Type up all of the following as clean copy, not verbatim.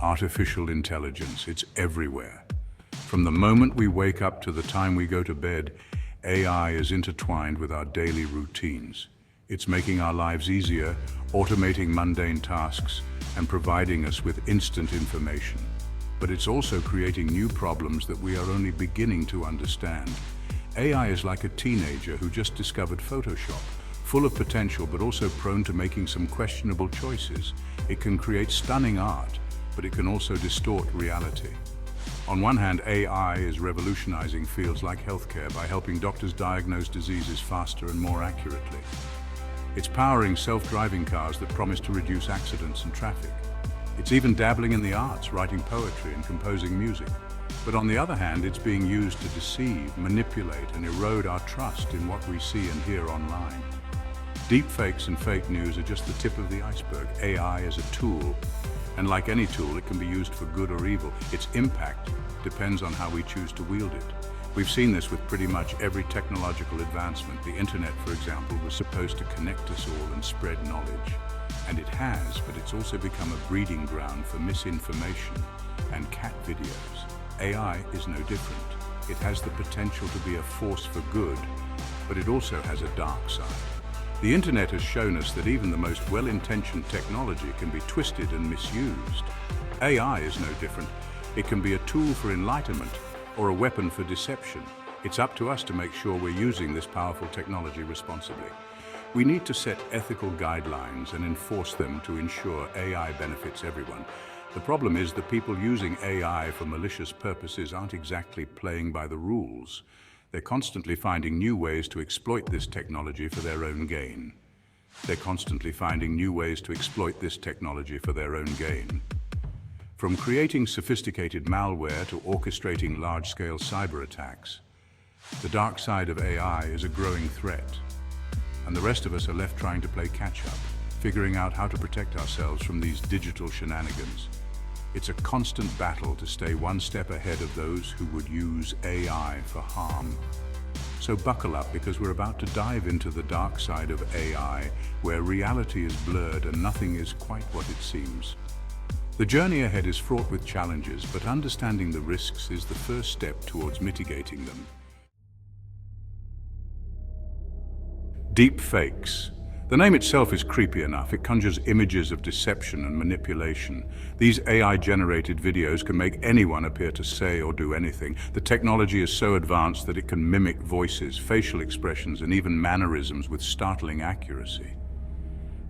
artificial intelligence. It's everywhere. From the moment we wake up to the time we go to bed, AI is intertwined with our daily routines. It's making our lives easier, automating mundane tasks, and providing us with instant information. But it's also creating new problems that we are only beginning to understand. AI is like a teenager who just discovered Photoshop, full of potential but also prone to making some questionable choices. It can create stunning art, but it can also distort reality. On one hand, AI is revolutionizing fields like healthcare by helping doctors diagnose diseases faster and more accurately. It's powering self-driving cars that promise to reduce accidents and traffic. It's even dabbling in the arts, writing poetry and composing music. But on the other hand, it's being used to deceive, manipulate, and erode our trust in what we see and hear online. Deepfakes and fake news are just the tip of the iceberg. AI is a tool, and like any tool, it can be used for good or evil. Its impact depends on how we choose to wield it. We've seen this with pretty much every technological advancement. The internet, for example, was supposed to connect us all and spread knowledge. And it has, but it's also become a breeding ground for misinformation and cat videos. AI is no different. It has the potential to be a force for good, but it also has a dark side. The internet has shown us that even the most well-intentioned technology can be twisted and misused. AI is no different. It can be a tool for enlightenment or a weapon for deception. It's up to us to make sure we're using this powerful technology responsibly. We need to set ethical guidelines and enforce them to ensure AI benefits everyone. The problem is that people using AI for malicious purposes aren't exactly playing by the rules. They're constantly finding new ways to exploit this technology for their own gain. From creating sophisticated malware to orchestrating large-scale cyber attacks, the dark side of AI is a growing threat. And the rest of us are left trying to play catch-up, figuring out how to protect ourselves from these digital shenanigans. It's a constant battle to stay one step ahead of those who would use AI for harm. So buckle up, because we're about to dive into the dark side of AI, where reality is blurred and nothing is quite what it seems. The journey ahead is fraught with challenges, but understanding the risks is the first step towards mitigating them. Deepfakes. The name itself is creepy enough. It conjures images of deception and manipulation. These AI-generated videos can make anyone appear to say or do anything. The technology is so advanced that it can mimic voices, facial expressions, and even mannerisms with startling accuracy.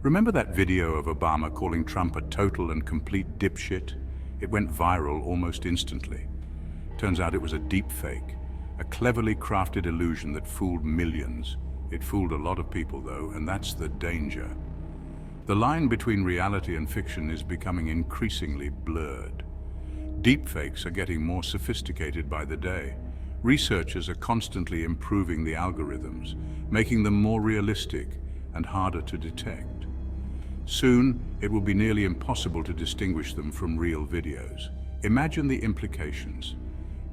Remember that video of Obama calling Trump a total and complete dipshit? It went viral almost instantly. Turns out it was a deepfake, a cleverly crafted illusion that fooled millions. It fooled a lot of people, though, and that's the danger. The line between reality and fiction is becoming increasingly blurred. Deepfakes are getting more sophisticated by the day. Researchers are constantly improving the algorithms, making them more realistic and harder to detect. Soon, it will be nearly impossible to distinguish them from real videos. Imagine the implications.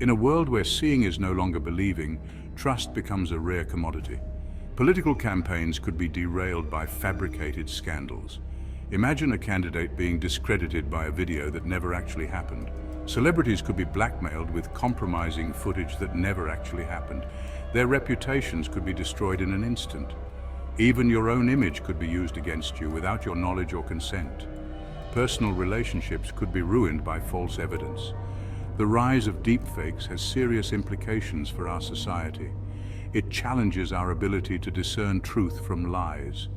In a world where seeing is no longer believing, trust becomes a rare commodity. Political campaigns could be derailed by fabricated scandals. Imagine a candidate being discredited by a video that never actually happened. Celebrities could be blackmailed with compromising footage that never actually happened. Their reputations could be destroyed in an instant. Even your own image could be used against you without your knowledge or consent. Personal relationships could be ruined by false evidence. The rise of deepfakes has serious implications for our society. It challenges our ability to discern truth from lies.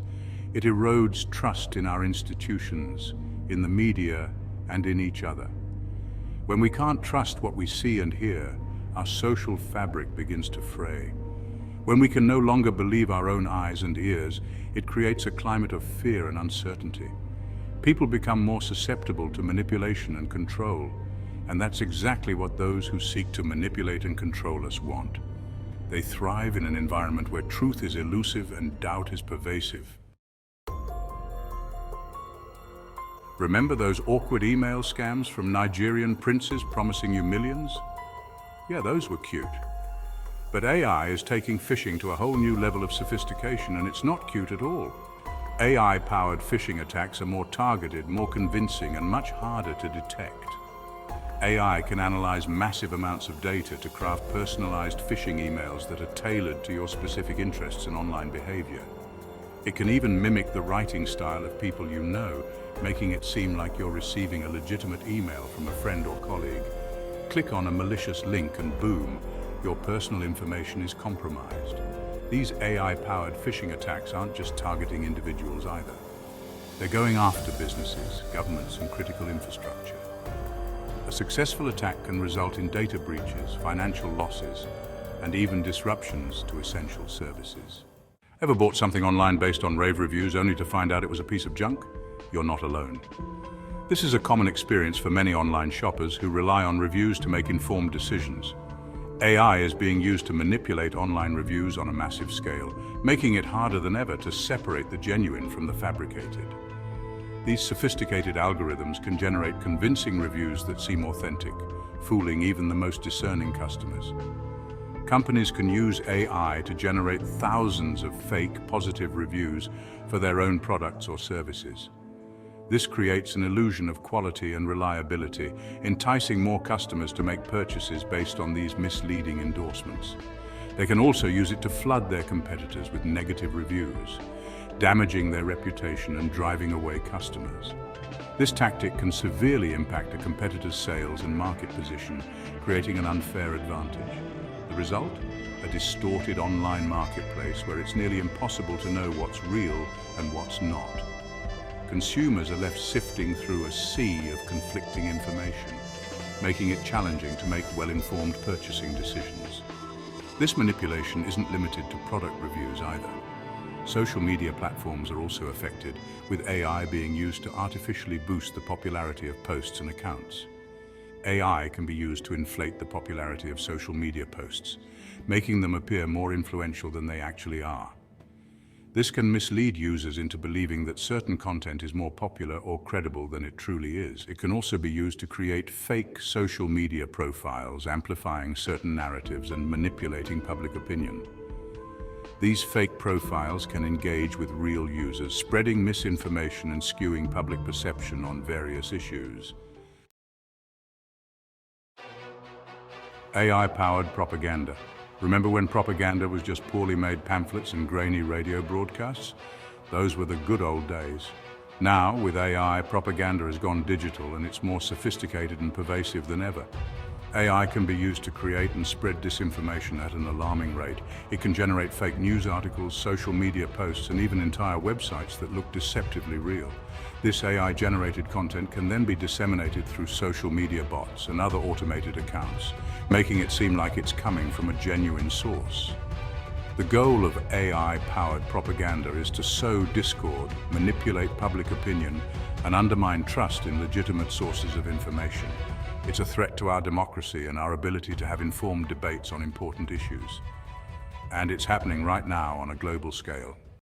It erodes trust in our institutions, in the media, and in each other. When we can't trust what we see and hear, our social fabric begins to fray. When we can no longer believe our own eyes and ears, it creates a climate of fear and uncertainty. People become more susceptible to manipulation and control, and that's exactly what those who seek to manipulate and control us want. They thrive in an environment where truth is elusive and doubt is pervasive. Remember those awkward email scams from Nigerian princes promising you millions? Yeah, those were cute. But AI is taking phishing to a whole new level of sophistication, and it's not cute at all. AI-powered phishing attacks are more targeted, more convincing, and much harder to detect. AI can analyze massive amounts of data to craft personalized phishing emails that are tailored to your specific interests and online behavior. It can even mimic the writing style of people you know, making it seem like you're receiving a legitimate email from a friend or colleague. Click on a malicious link and boom, your personal information is compromised. These AI-powered phishing attacks aren't just targeting individuals either. They're going after businesses, governments, and critical infrastructure. A successful attack can result in data breaches, financial losses, and even disruptions to essential services. Ever bought something online based on rave reviews only to find out it was a piece of junk? You're not alone. This is a common experience for many online shoppers who rely on reviews to make informed decisions. AI is being used to manipulate online reviews on a massive scale, making it harder than ever to separate the genuine from the fabricated. These sophisticated algorithms can generate convincing reviews that seem authentic, fooling even the most discerning customers. Companies can use AI to generate thousands of fake positive reviews for their own products or services. This creates an illusion of quality and reliability, enticing more customers to make purchases based on these misleading endorsements. They can also use it to flood their competitors with negative reviews, damaging their reputation and driving away customers. This tactic can severely impact a competitor's sales and market position, creating an unfair advantage. The result? A distorted online marketplace where it's nearly impossible to know what's real and what's not. Consumers are left sifting through a sea of conflicting information, making it challenging to make well-informed purchasing decisions. This manipulation isn't limited to product reviews either. Social media platforms are also affected, with AI being used to artificially boost the popularity of posts and accounts. AI can be used to inflate the popularity of social media posts, making them appear more influential than they actually are. This can mislead users into believing that certain content is more popular or credible than it truly is. It can also be used to create fake social media profiles, amplifying certain narratives and manipulating public opinion. These fake profiles can engage with real users, spreading misinformation and skewing public perception on various issues. AI-powered propaganda. Remember when propaganda was just poorly made pamphlets and grainy radio broadcasts? Those were the good old days. Now, with AI, propaganda has gone digital and it's more sophisticated and pervasive than ever. AI can be used to create and spread disinformation at an alarming rate. It can generate fake news articles, social media posts, and even entire websites that look deceptively real. This AI-generated content can then be disseminated through social media bots and other automated accounts, making it seem like it's coming from a genuine source. The goal of AI-powered propaganda is to sow discord, manipulate public opinion, and undermine trust in legitimate sources of information. It's a threat to our democracy and our ability to have informed debates on important issues. And it's happening right now on a global scale.